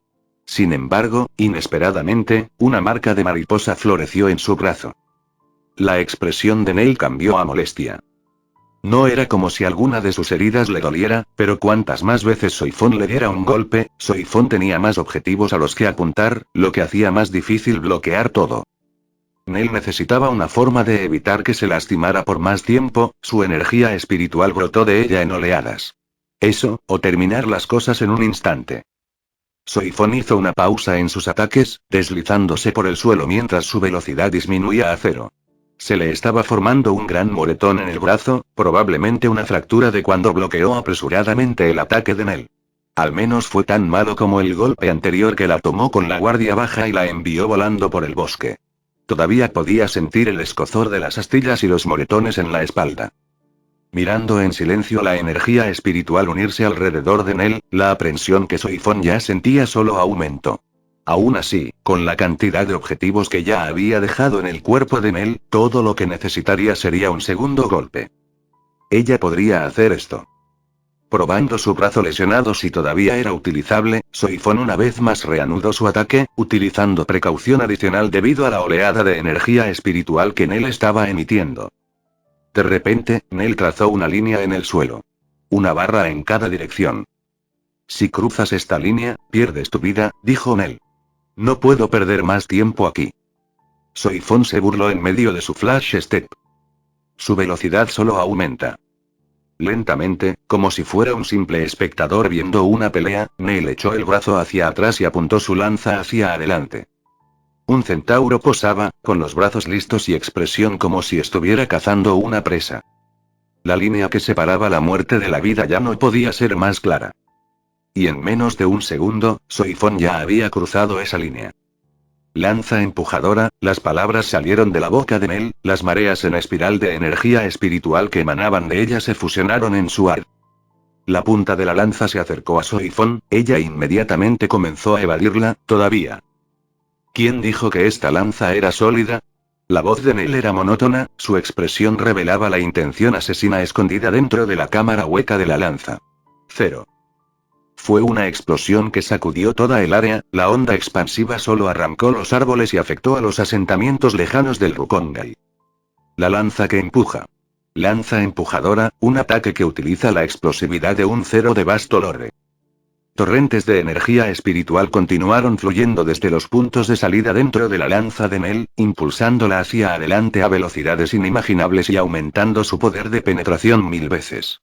Sin embargo, inesperadamente, una marca de mariposa floreció en su brazo. La expresión de Nel cambió a molestia. No era como si alguna de sus heridas le doliera, pero cuantas más veces Soifon le diera un golpe, Soifon tenía más objetivos a los que apuntar, lo que hacía más difícil bloquear todo. Nel necesitaba una forma de evitar que se lastimara por más tiempo. Su energía espiritual brotó de ella en oleadas. Eso, o terminar las cosas en un instante. Soifon hizo una pausa en sus ataques, deslizándose por el suelo mientras su velocidad disminuía a cero. Se le estaba formando un gran moretón en el brazo, probablemente una fractura de cuando bloqueó apresuradamente el ataque de Nel. Al menos fue tan malo como el golpe anterior que la tomó con la guardia baja y la envió volando por el bosque. Todavía podía sentir el escozor de las astillas y los moretones en la espalda. Mirando en silencio la energía espiritual unirse alrededor de Nel, la aprensión que Soifon ya sentía solo aumentó. Aún así, con la cantidad de objetivos que ya había dejado en el cuerpo de Nel, todo lo que necesitaría sería un segundo golpe. Ella podría hacer esto. Probando su brazo lesionado si todavía era utilizable, Soifon una vez más reanudó su ataque, utilizando precaución adicional debido a la oleada de energía espiritual que Nel estaba emitiendo. De repente, Nel trazó una línea en el suelo. Una barra en cada dirección. Si cruzas esta línea, pierdes tu vida, dijo Nel. No puedo perder más tiempo aquí. Soifon se burló en medio de su flash step. Su velocidad solo aumenta. Lentamente, como si fuera un simple espectador viendo una pelea, Nel echó el brazo hacia atrás y apuntó su lanza hacia adelante. Un centauro posaba, con los brazos listos y expresión como si estuviera cazando una presa. La línea que separaba la muerte de la vida ya no podía ser más clara. Y en menos de un segundo, Soifon ya había cruzado esa línea. Lanza empujadora, las palabras salieron de la boca de Nel, las mareas en espiral de energía espiritual que emanaban de ella se fusionaron en su ar. La punta de la lanza se acercó a Soifon, ella inmediatamente comenzó a evadirla. Todavía. ¿Quién dijo que esta lanza era sólida? La voz de Nel era monótona, su expresión revelaba la intención asesina escondida dentro de la cámara hueca de la lanza. 0. Fue una explosión que sacudió toda el área. La onda expansiva solo arrancó los árboles y afectó a los asentamientos lejanos del Rukongai. La lanza que empuja. Lanza empujadora, un ataque que utiliza la explosividad de un cero de vasto lore. Torrentes de energía espiritual continuaron fluyendo desde los puntos de salida dentro de la lanza de Nel, impulsándola hacia adelante a velocidades inimaginables y aumentando su poder de penetración 1000 veces.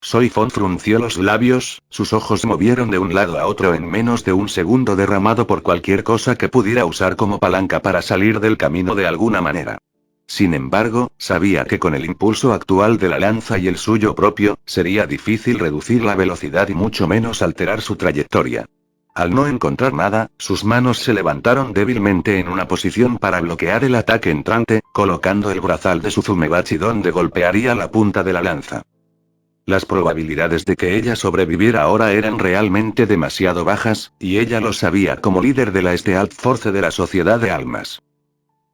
Soifon frunció los labios, sus ojos se movieron de un lado a otro en menos de un segundo, derramado por cualquier cosa que pudiera usar como palanca para salir del camino de alguna manera. Sin embargo, sabía que con el impulso actual de la lanza y el suyo propio, sería difícil reducir la velocidad y mucho menos alterar su trayectoria. Al no encontrar nada, sus manos se levantaron débilmente en una posición para bloquear el ataque entrante, colocando el brazal de su Zumebachi donde golpearía la punta de la lanza. Las probabilidades de que ella sobreviviera ahora eran realmente demasiado bajas, y ella lo sabía como líder de la Stealth Force de la Sociedad de Almas.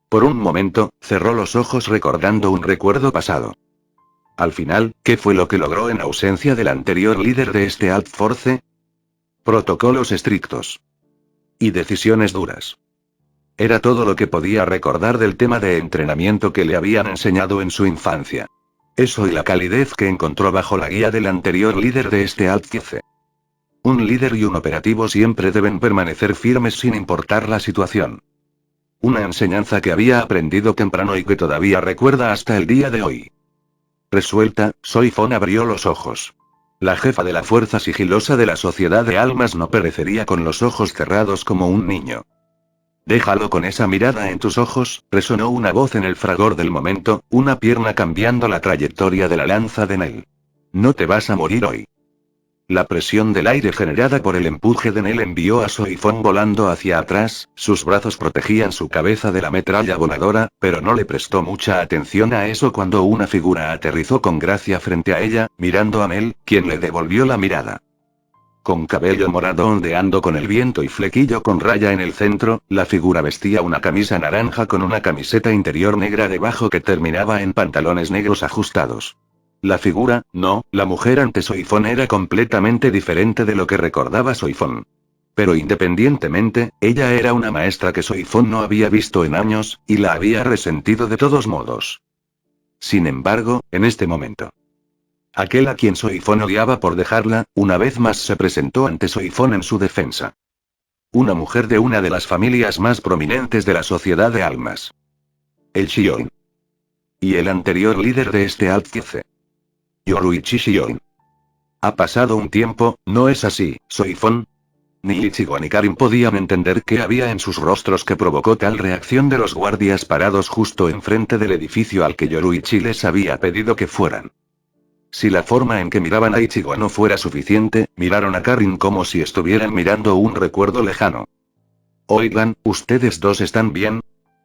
Por un momento, cerró los ojos recordando un recuerdo pasado. Al final, ¿qué fue lo que logró en ausencia del anterior líder de Stealth Force? Protocolos estrictos. Y decisiones duras. Era todo lo que podía recordar del tema de entrenamiento que le habían enseñado en su infancia. Eso y la calidez que encontró bajo la guía del anterior líder de Stealth Force. Un líder y un operativo siempre deben permanecer firmes sin importar la situación. Una enseñanza que había aprendido temprano y que todavía recuerda hasta el día de hoy. Resuelta, Soifon abrió los ojos. La jefa de la fuerza sigilosa de la Sociedad de Almas no perecería con los ojos cerrados como un niño. Déjalo con esa mirada en tus ojos, resonó una voz en el fragor del momento, una pierna cambiando la trayectoria de la lanza de Nel. No te vas a morir hoy. La presión del aire generada por el empuje de Nell envió a Soifón volando hacia atrás, sus brazos protegían su cabeza de la metralla voladora, pero no le prestó mucha atención a eso cuando una figura aterrizó con gracia frente a ella, mirando a Nell, quien le devolvió la mirada. Con cabello morado ondeando con el viento y flequillo con raya en el centro, la figura vestía una camisa naranja con una camiseta interior negra debajo que terminaba en pantalones negros ajustados. La figura, no, la mujer ante Soifón era completamente diferente de lo que recordaba Soifón. Pero independientemente, ella era una maestra que Soifón no había visto en años, y la había resentido de todos modos. Sin embargo, en este momento, aquel a quien Soifón odiaba por dejarla, una vez más se presentó ante Soifón en su defensa. Una mujer de una de las familias más prominentes de la sociedad de almas. El Shion. Y el anterior líder de este Altcice. Yoruichi Shion. Ha pasado un tiempo, ¿no es así, Soifón? Ni Ichigo ni Karin podían entender qué había en sus rostros que provocó tal reacción de los guardias parados justo enfrente del edificio al que Yoruichi les había pedido que fueran. Si la forma en que miraban a Ichigo no fuera suficiente, miraron a Karin como si estuvieran mirando un recuerdo lejano. Oigan, ¿ustedes dos están bien?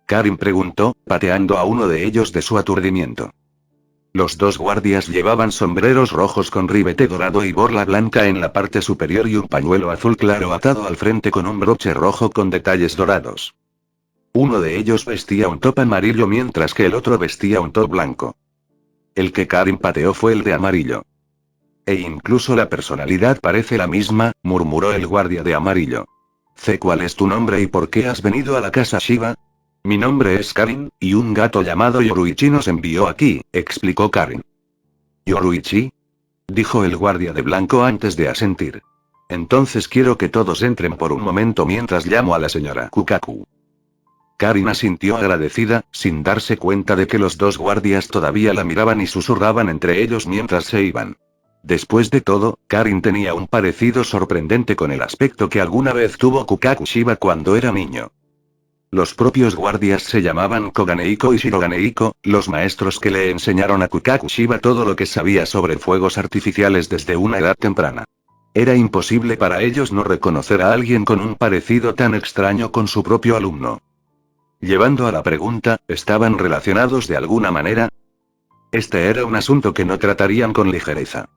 Karin preguntó, pateando a uno de ellos de su aturdimiento. Los dos guardias llevaban sombreros rojos con ribete dorado y borla blanca en la parte superior y un pañuelo azul claro atado al frente con un broche rojo con detalles dorados. Uno de ellos vestía un top amarillo mientras que el otro vestía un top blanco. El que Karin pateó fue el de amarillo. E incluso la personalidad parece la misma, murmuró el guardia de amarillo. Sé cuál es tu nombre y por qué has venido a la casa Shiba. Mi nombre es Karin, y un gato llamado Yoruichi nos envió aquí, explicó Karin. ¿Yoruichi? Dijo el guardia de blanco antes de asentir. Entonces quiero que todos entren por un momento mientras llamo a la señora Kukaku. Karin asintió agradecida, sin darse cuenta de que los dos guardias todavía la miraban y susurraban entre ellos mientras se iban. Después de todo, Karin tenía un parecido sorprendente con el aspecto que alguna vez tuvo Kukaku Shiba cuando era niño. Los propios guardias se llamaban Koganeiko y Shiroganeiko, los maestros que le enseñaron a Kukaku Shiba todo lo que sabía sobre fuegos artificiales desde una edad temprana. Era imposible para ellos no reconocer a alguien con un parecido tan extraño con su propio alumno. Llevando a la pregunta, ¿estaban relacionados de alguna manera? Este era un asunto que no tratarían con ligereza.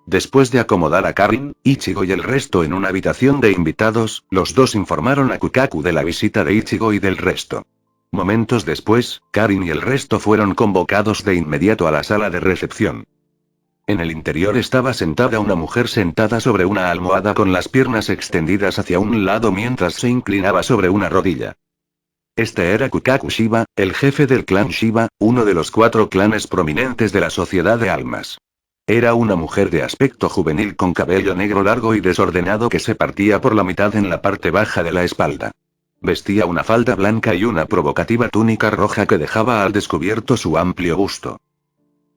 Después de acomodar a Karin, Ichigo y el resto en una habitación de invitados, los dos informaron a Kukaku de la visita de Ichigo y del resto. Momentos después, Karin y el resto fueron convocados de inmediato a la sala de recepción. En el interior estaba sentada una mujer sentada sobre una almohada con las piernas extendidas hacia un lado mientras se inclinaba sobre una rodilla. Este era Kukaku Shiba, el jefe del clan Shiba, uno de los 4 clanes prominentes de la sociedad de almas. Era una mujer de aspecto juvenil con cabello negro largo y desordenado que se partía por la mitad en la parte baja de la espalda. Vestía una falda blanca y una provocativa túnica roja que dejaba al descubierto su amplio busto.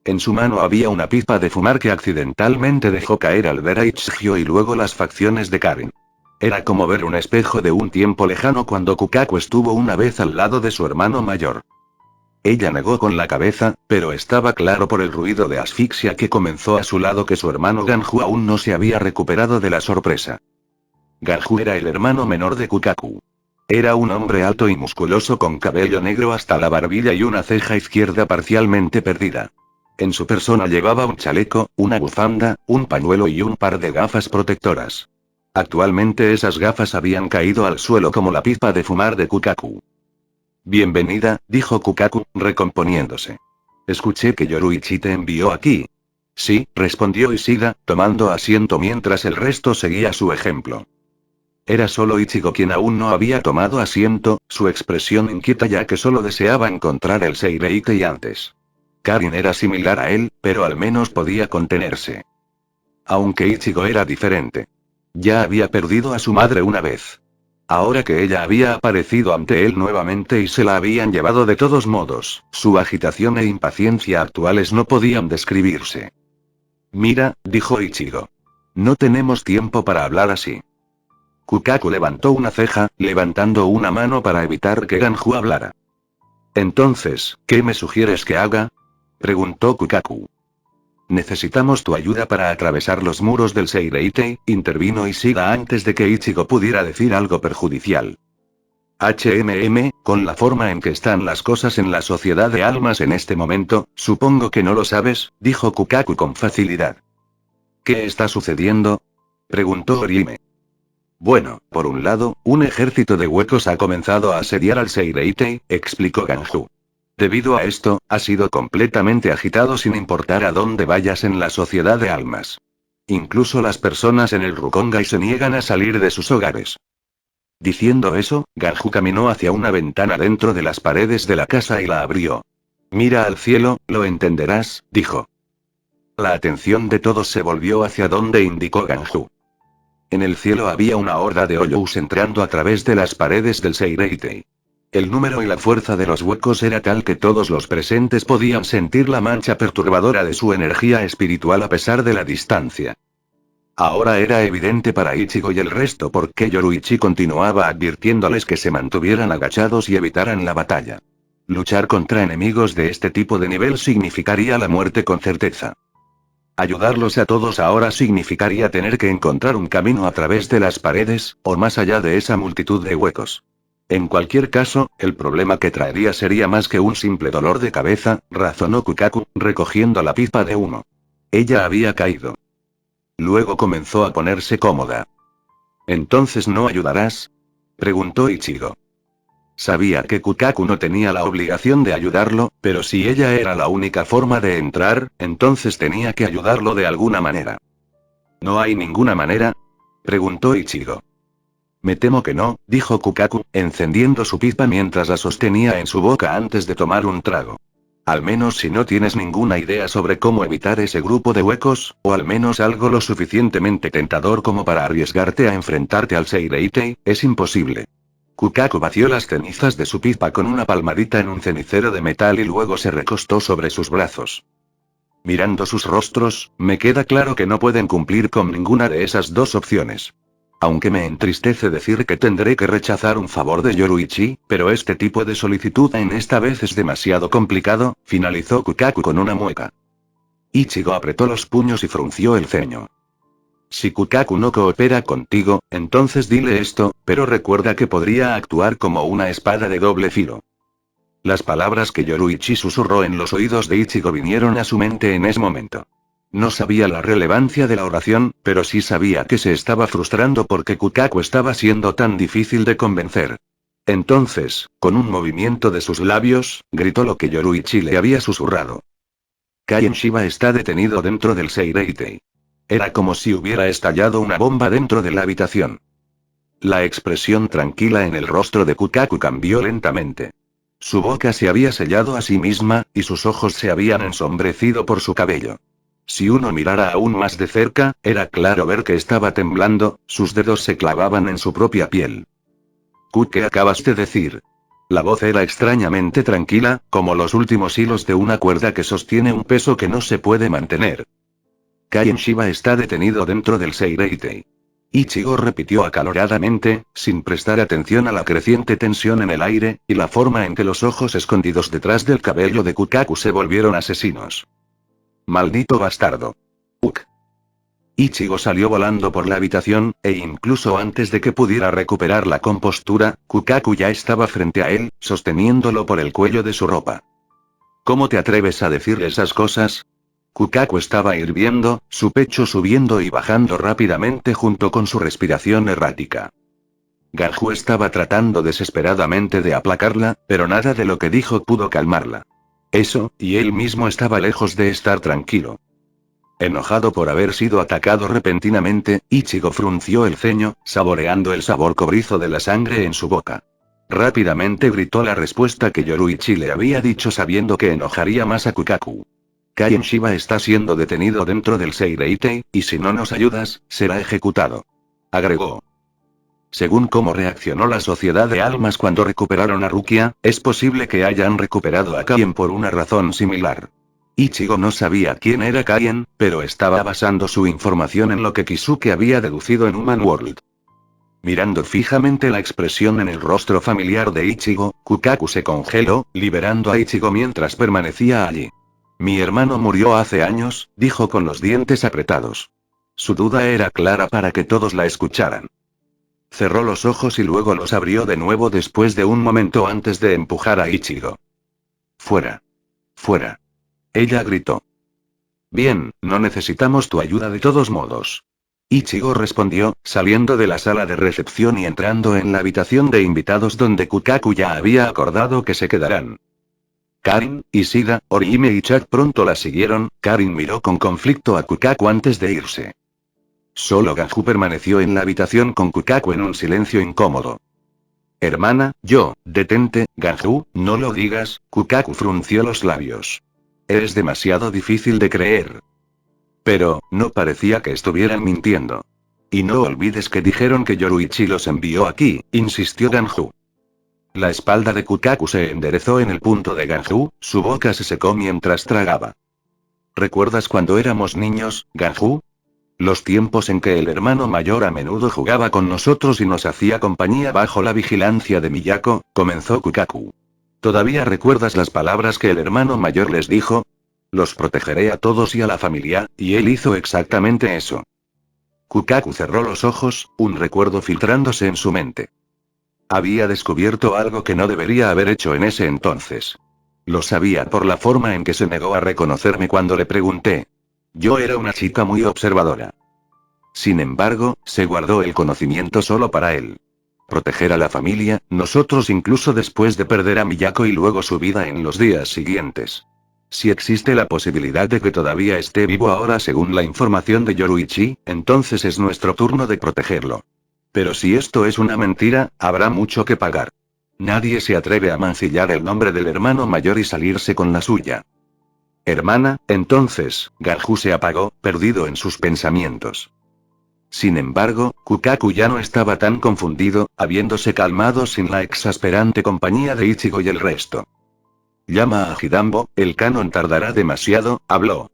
En su mano había una pipa de fumar que accidentalmente dejó caer al ver a Ichigyo y luego las facciones de Karin. Era como ver un espejo de un tiempo lejano cuando Kukaku estuvo una vez al lado de su hermano mayor. Ella negó con la cabeza, pero estaba claro por el ruido de asfixia que comenzó a su lado que su hermano Ganju aún no se había recuperado de la sorpresa. Ganju era el hermano menor de Kukaku. Era un hombre alto y musculoso con cabello negro hasta la barbilla y una ceja izquierda parcialmente perdida. En su persona llevaba un chaleco, una bufanda, un pañuelo y un par de gafas protectoras. Actualmente esas gafas habían caído al suelo como la pipa de fumar de Kukaku. Bienvenida, dijo Kukaku, recomponiéndose. Escuché que Yoruichi te envió aquí. Sí, respondió Ishida, tomando asiento mientras el resto seguía su ejemplo. Era solo Ichigo quien aún no había tomado asiento, su expresión inquieta ya que solo deseaba encontrar el Seireitei antes. Karin era similar a él, pero al menos podía contenerse. Aunque Ichigo era diferente. Ya había perdido a su madre una vez. Ahora que ella había aparecido ante él nuevamente y se la habían llevado de todos modos, su agitación e impaciencia actuales no podían describirse. Mira, dijo Ichigo. No tenemos tiempo para hablar así. Kukaku levantó una ceja, levantando una mano para evitar que Ganju hablara. Entonces, ¿qué me sugieres que haga? Preguntó Kukaku. Necesitamos tu ayuda para atravesar los muros del Seireitei, intervino Ishida antes de que Ichigo pudiera decir algo perjudicial. Con la forma en que están las cosas en la sociedad de almas en este momento, supongo que no lo sabes, dijo Kukaku con facilidad. ¿Qué está sucediendo? Preguntó Orihime. Bueno, por un lado, un ejército de huecos ha comenzado a asediar al Seireitei, explicó Ganju. Debido a esto, ha sido completamente agitado sin importar a dónde vayas en la sociedad de almas. Incluso las personas en el Rukongai se niegan a salir de sus hogares. Diciendo eso, Ganju caminó hacia una ventana dentro de las paredes de la casa y la abrió. Mira al cielo, lo entenderás, dijo. La atención de todos se volvió hacia donde indicó Ganju. En el cielo había una horda de Oyous entrando a través de las paredes del Seireitei. El número y la fuerza de los huecos era tal que todos los presentes podían sentir la mancha perturbadora de su energía espiritual a pesar de la distancia. Ahora era evidente para Ichigo y el resto por qué Yoruichi continuaba advirtiéndoles que se mantuvieran agachados y evitaran la batalla. Luchar contra enemigos de este tipo de nivel significaría la muerte con certeza. Ayudarlos a todos ahora significaría tener que encontrar un camino a través de las paredes, o más allá de esa multitud de huecos. En cualquier caso, el problema que traería sería más que un simple dolor de cabeza, razonó Kukaku, recogiendo la pipa de humo. Ella había caído. Luego comenzó a ponerse cómoda. ¿Entonces no ayudarás? Preguntó Ichigo. Sabía que Kukaku no tenía la obligación de ayudarlo, pero si ella era la única forma de entrar, entonces tenía que ayudarlo de alguna manera. ¿No hay ninguna manera? Preguntó Ichigo. Me temo que no, dijo Kukaku, encendiendo su pipa mientras la sostenía en su boca antes de tomar un trago. Al menos si no tienes ninguna idea sobre cómo evitar ese grupo de huecos, o al menos algo lo suficientemente tentador como para arriesgarte a enfrentarte al Seireitei, es imposible. Kukaku vació las cenizas de su pipa con una palmadita en un cenicero de metal y luego se recostó sobre sus brazos. Mirando sus rostros, me queda claro que no pueden cumplir con ninguna de esas dos opciones. Aunque me entristece decir que tendré que rechazar un favor de Yoruichi, pero este tipo de solicitud en esta vez es demasiado complicado, finalizó Kukaku con una mueca. Ichigo apretó los puños y frunció el ceño. Si Kukaku no coopera contigo, entonces dile esto, pero recuerda que podría actuar como una espada de doble filo. Las palabras que Yoruichi susurró en los oídos de Ichigo vinieron a su mente en ese momento. No sabía la relevancia de la oración, pero sí sabía que se estaba frustrando porque Kukaku estaba siendo tan difícil de convencer. Entonces, con un movimiento de sus labios, gritó lo que Yoruichi le había susurrado. Kaien Shiba está detenido dentro del Seireitei. Era como si hubiera estallado una bomba dentro de la habitación. La expresión tranquila en el rostro de Kukaku cambió lentamente. Su boca se había sellado a sí misma, y sus ojos se habían ensombrecido por su cabello. Si uno mirara aún más de cerca, era claro ver que estaba temblando, sus dedos se clavaban en su propia piel. ¿Qué acabas de decir? La voz era extrañamente tranquila, como los últimos hilos de una cuerda que sostiene un peso que no se puede mantener. Kaien Shiba está detenido dentro del Seireitei. Ichigo repitió acaloradamente, sin prestar atención a la creciente tensión en el aire, y la forma en que los ojos escondidos detrás del cabello de Kukaku se volvieron asesinos. Maldito bastardo. Ichigo salió volando por la habitación, e incluso antes de que pudiera recuperar la compostura, Kukaku ya estaba frente a él, sosteniéndolo por el cuello de su ropa. ¿Cómo te atreves a decir esas cosas? Kukaku estaba hirviendo, su pecho subiendo y bajando rápidamente junto con su respiración errática. Ganju estaba tratando desesperadamente de aplacarla, pero nada de lo que dijo pudo calmarla. Eso, y él mismo estaba lejos de estar tranquilo. Enojado por haber sido atacado repentinamente, Ichigo frunció el ceño, saboreando el sabor cobrizo de la sangre en su boca. Rápidamente gritó la respuesta que Yoruichi le había dicho sabiendo que enojaría más a Kukaku. Kaien Shiba está siendo detenido dentro del Seireitei, y si no nos ayudas, será ejecutado. Agregó. Según cómo reaccionó la sociedad de almas cuando recuperaron a Rukia, es posible que hayan recuperado a Kaien por una razón similar. Ichigo no sabía quién era Kaien, pero estaba basando su información en lo que Kisuke había deducido en Human World. Mirando fijamente la expresión en el rostro familiar de Ichigo, Kukaku se congeló, liberando a Ichigo mientras permanecía allí. Mi hermano murió hace años, dijo con los dientes apretados. Su duda era clara para que todos la escucharan. Cerró los ojos y luego los abrió de nuevo después de un momento antes de empujar a Ichigo. Fuera. Fuera. Ella gritó. Bien, no necesitamos tu ayuda de todos modos. Ichigo respondió, saliendo de la sala de recepción y entrando en la habitación de invitados donde Kukaku ya había acordado que se quedarán. Karin, Ishida, Orihime y Chad pronto la siguieron. Karin miró con conflicto a Kukaku antes de irse. Solo Ganju permaneció en la habitación con Kukaku en un silencio incómodo. Hermana, detente, Ganju, no lo digas. Kukaku frunció los labios. Eres demasiado difícil de creer. Pero, no parecía que estuvieran mintiendo. Y no olvides que dijeron que Yoruichi los envió aquí, insistió Ganju. La espalda de Kukaku se enderezó en el punto de Ganju, su boca se secó mientras tragaba. ¿Recuerdas cuando éramos niños, Ganju? Los tiempos en que el hermano mayor a menudo jugaba con nosotros y nos hacía compañía bajo la vigilancia de Miyako, comenzó Kukaku. ¿Todavía recuerdas las palabras que el hermano mayor les dijo? Los protegeré a todos y a la familia, y él hizo exactamente eso. Kukaku cerró los ojos, un recuerdo filtrándose en su mente. Había descubierto algo que no debería haber hecho en ese entonces. Lo sabía por la forma en que se negó a reconocerme cuando le pregunté. Yo era una chica muy observadora. Sin embargo, se guardó el conocimiento solo para él. Proteger a la familia, nosotros incluso después de perder a Miyako y luego su vida en los días siguientes. Si existe la posibilidad de que todavía esté vivo ahora según la información de Yoruichi, entonces es nuestro turno de protegerlo. Pero si esto es una mentira, habrá mucho que pagar. Nadie se atreve a mancillar el nombre del hermano mayor y salirse con la suya. Hermana, entonces, Ganju se apagó, perdido en sus pensamientos. Sin embargo, Kukaku ya no estaba tan confundido, habiéndose calmado sin la exasperante compañía de Ichigo y el resto. Llama a Hidambo, el canon tardará demasiado, habló.